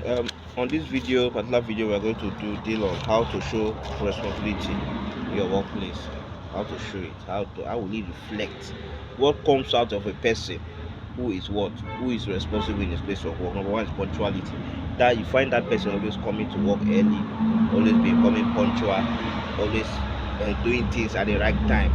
On this particular video, we are going to deal on how to show responsibility in your workplace. How to show it, how will it reflect what comes out of a person who is responsible in his place of work. Number one is punctuality. That you find that person always coming to work early, always becoming punctual, always doing things at the right time.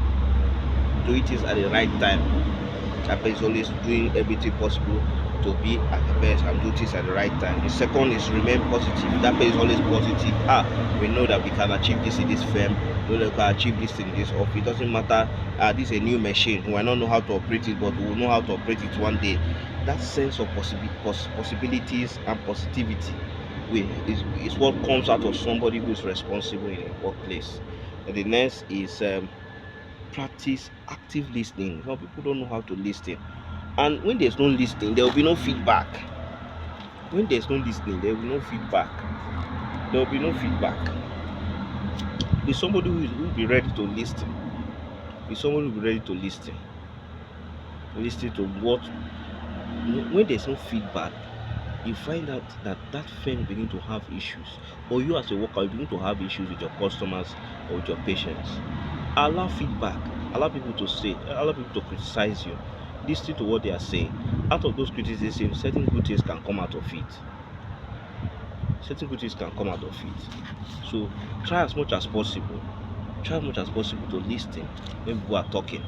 That person is always doing everything possible to be at the best and do things at the right time. The second is remain positive. That person is always positive. We know that we can achieve this in this firm. We know that we can achieve this in this office. It doesn't matter. This is a new machine. We might not know how to operate it, but we will know how to operate it one day. That sense of possibilities and positivity is what comes out of somebody who is responsible in a workplace. And the next is practice active listening. Some people don't know how to listen, and when there's no listening, there will be no feedback. When there's no listening, there will be no feedback. Be somebody who will be ready to listen. Listen to what. When there's no feedback, you find out that firm begin to have issues, or you as a worker you begin to have issues with your customers or with your patients. Allow feedback. Allow people to say. Allow people to criticize you. Listen to what they are saying. Out of those criticisms, certain good things can come out of it. So try as much as possible to listen when people are talking.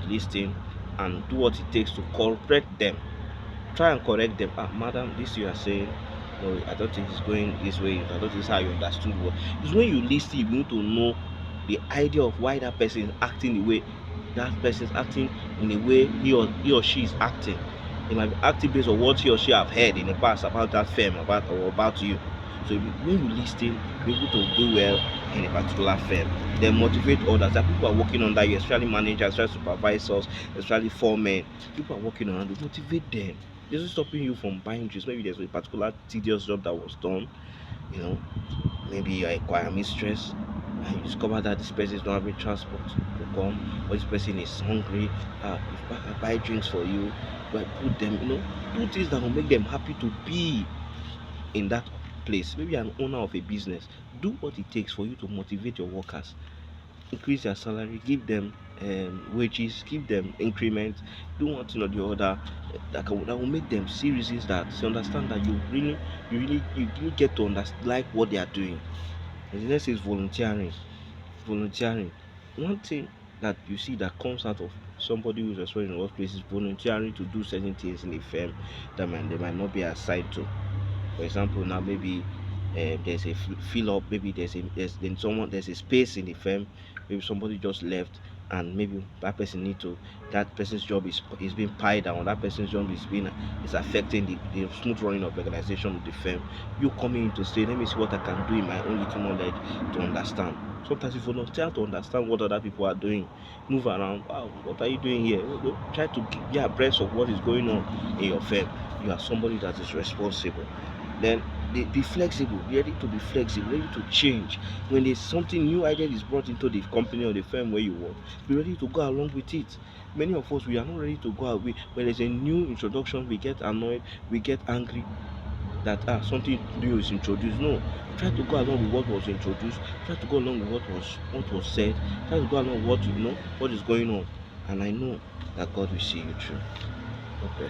Listen and do what it takes to correct them. Try and correct them. Madam, this you are saying, no, I don't think it's going this way. I don't think it's how you understood what. It's when you listen, you need to know the idea of why that person is acting the way that person is acting, in the way he or she is acting. They might be acting based on what he or she have heard in the past about that firm, about you. So when you listen, you're able to do well in a particular firm. Then motivate others. That people are working under you, especially managers, especially supervisors, especially foremen. People are working on you. Motivate them. This is stopping you from buying drinks. Maybe there's a particular tedious job that was done. Maybe you're a choir mistress and you discover that this person is not having transport to come, or this person is hungry. Buy drinks for you, but put them, do things that will make them happy to be in that place. Maybe an owner of a business. Do what it takes for you to motivate your workers. Increase their salary, give them wages, give them increment, do one thing or the other that will make them see reasons that they understand that you really get to like what they are doing. And the next is volunteering. One thing that you see that comes out of somebody who is responsible in the workplace is volunteering to do certain things in a firm that they might not be assigned to. For example, now maybe there's a fill up, maybe there's a space in the firm, maybe somebody just left, and maybe that person's job is being piled down, that person's job is affecting the smooth running of the organization of the firm. You coming in to say, let me see what I can do in my own little knowledge to understand. Sometimes you volunteer to understand what other people are doing. Move around. Wow, what are you doing here? Try to be abreast of what is going on in your firm. You are somebody that is responsible. Then be flexible. Be ready to be flexible, ready to change. When there's something new idea is brought into the company or the firm where you work, be ready to go along with it. Many of us, we are not ready to go away. When there's a new introduction, we get annoyed, we get angry that something new is introduced. No, try to go along with what was introduced. Try to go along with what was said. Try to go along with what is going on. And I know that God will see you through. God bless.